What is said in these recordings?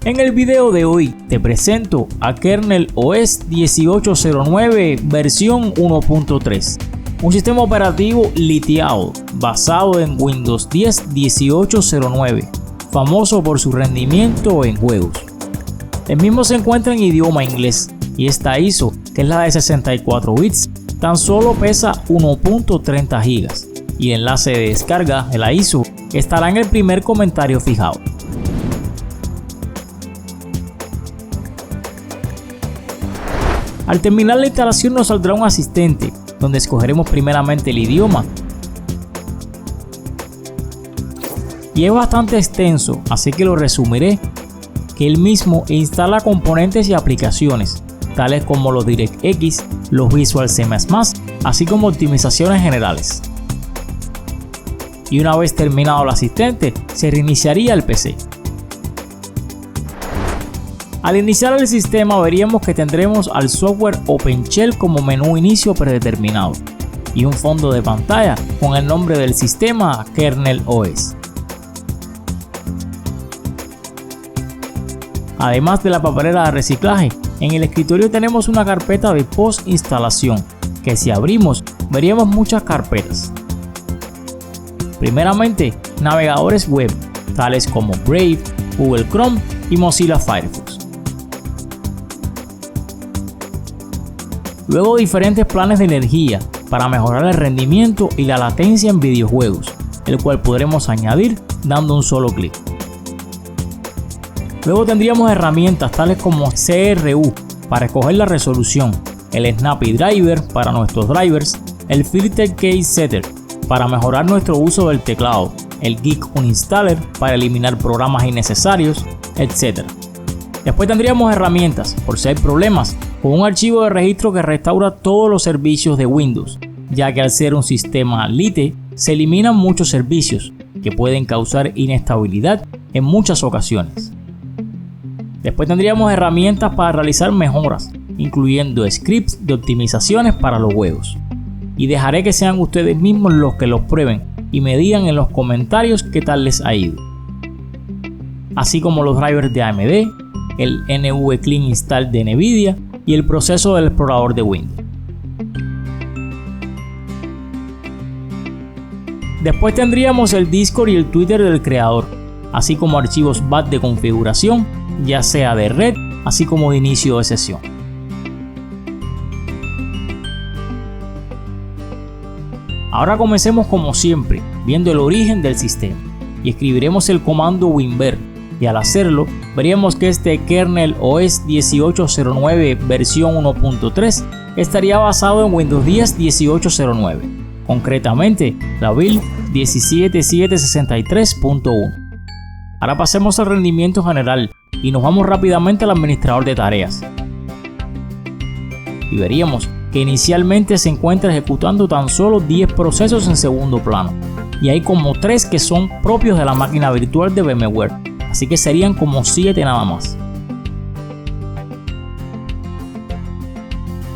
En el video de hoy te presento a Kernel OS 1809 versión 1.3, un sistema operativo liteado basado en Windows 10 1809, famoso por su rendimiento en juegos. El mismo se encuentra en idioma inglés y esta ISO, que es la de 64 bits, tan solo pesa 1.30 GB y el enlace de descarga de la ISO estará en el primer comentario fijado. Al terminar la instalación nos saldrá un asistente, donde escogeremos primeramente el idioma. Y es bastante extenso, así que lo resumiré, que el mismo instala componentes y aplicaciones, tales como los DirectX, los Visual C++, así como optimizaciones generales. Y una vez terminado el asistente, se reiniciaría el PC. Al iniciar el sistema veríamos que tendremos al software OpenShell como menú inicio predeterminado y un fondo de pantalla con el nombre del sistema Kernel OS. Además de la papelera de reciclaje, en el escritorio tenemos una carpeta de post instalación que si abrimos veríamos muchas carpetas. Primeramente, navegadores web tales como Brave, Google Chrome y Mozilla Firefox. Luego diferentes planes de energía para mejorar el rendimiento y la latencia en videojuegos, el cual podremos añadir dando un solo clic. Luego tendríamos herramientas tales como CRU para escoger la resolución, el Snappy Driver para nuestros drivers, el Filter Case Setter para mejorar nuestro uso del teclado, el Geek Uninstaller para eliminar programas innecesarios, etc. Después tendríamos herramientas, por si hay problemas, con un archivo de registro que restaura todos los servicios de Windows, ya que al ser un sistema Lite se eliminan muchos servicios que pueden causar inestabilidad en muchas ocasiones. Después tendríamos herramientas para realizar mejoras, incluyendo scripts de optimizaciones para los juegos. Y dejaré que sean ustedes mismos los que los prueben y me digan en los comentarios qué tal les ha ido. Así como los drivers de AMD, el NV Clean Install de Nvidia y el proceso del explorador de Windows. Después tendríamos el Discord y el Twitter del creador, así como archivos BAT de configuración, ya sea de red, así como de inicio de sesión. Ahora comencemos como siempre, viendo el origen del sistema, y escribiremos el comando winver, y al hacerlo, veríamos que este Kernel OS 1809 versión 1.3 estaría basado en Windows 10 1809, concretamente la build 17763.1. Ahora pasemos al rendimiento general y nos vamos rápidamente al administrador de tareas. Y veríamos que inicialmente se encuentra ejecutando tan solo 10 procesos en segundo plano, y hay como 3 que son propios de la máquina virtual de VMware, así que serían como 7 nada más.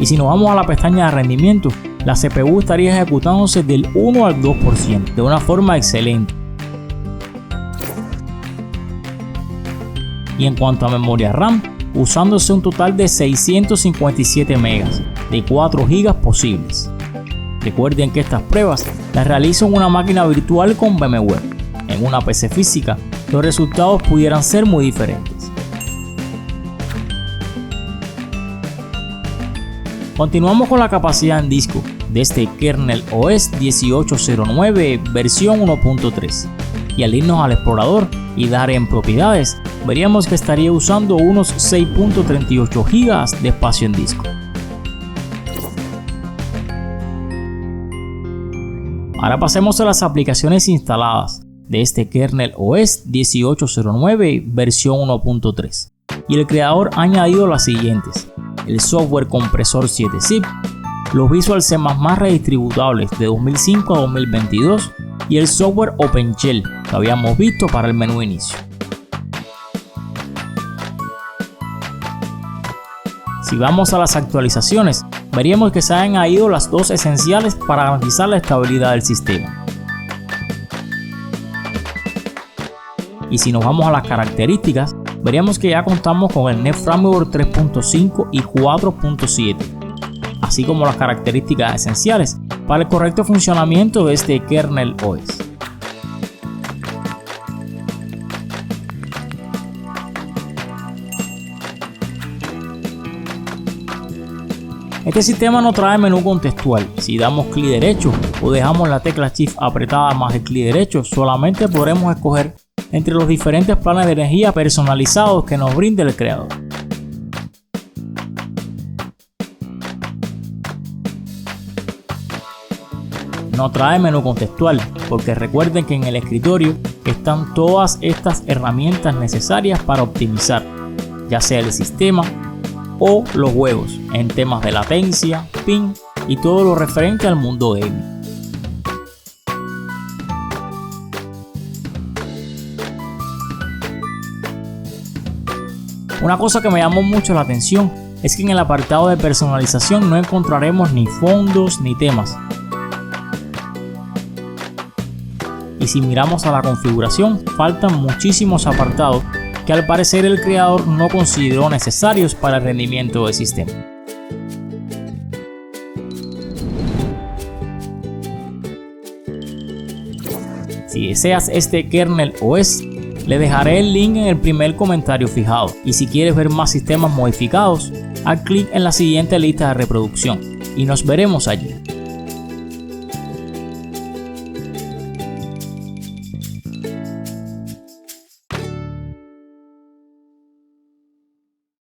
Y si nos vamos a la pestaña de rendimiento, la CPU estaría ejecutándose del 1 al 2% de una forma excelente. Y en cuanto a memoria RAM, usándose un total de 657 megas de 4 GB posibles. Recuerden que estas pruebas las realizo en una máquina virtual con VMware. En una PC física, los resultados pudieran ser muy diferentes. Continuamos con la capacidad en disco de este Kernel OS 1809 versión 1.3 y al irnos al explorador y dar en propiedades, veríamos que estaría usando unos 6.38 GB de espacio en disco. Ahora pasemos a las aplicaciones instaladas de este Kernel OS 1809 versión 1.3 y el creador ha añadido las siguientes: el software compresor 7-zip, los Visual C++ redistributables de 2005 a 2022 y el software OpenShell que habíamos visto para el menú inicio. Si vamos a las actualizaciones, veríamos que se han añadido las dos esenciales para garantizar la estabilidad del sistema. Y si nos vamos a las características, veríamos que ya contamos con el NetFramework 3.5 y 4.7, así como las características esenciales para el correcto funcionamiento de este kernel OS. Este sistema no trae menú contextual. Si damos clic derecho o dejamos la tecla Shift apretada más el clic derecho, solamente podremos escoger entre los diferentes planes de energía personalizados que nos brinda el creador. No trae menú contextual, porque recuerden que en el escritorio están todas estas herramientas necesarias para optimizar, ya sea el sistema o los juegos, en temas de latencia, ping y todo lo referente al mundo gaming. Una cosa que me llamó mucho la atención es que en el apartado de personalización no encontraremos ni fondos ni temas. Y si miramos a la configuración, faltan muchísimos apartados que al parecer el creador no consideró necesarios para el rendimiento del sistema. Si deseas este kernel OS, le dejaré el link en el primer comentario fijado, y si quieres ver más sistemas modificados, haz clic en la siguiente lista de reproducción y nos veremos allí.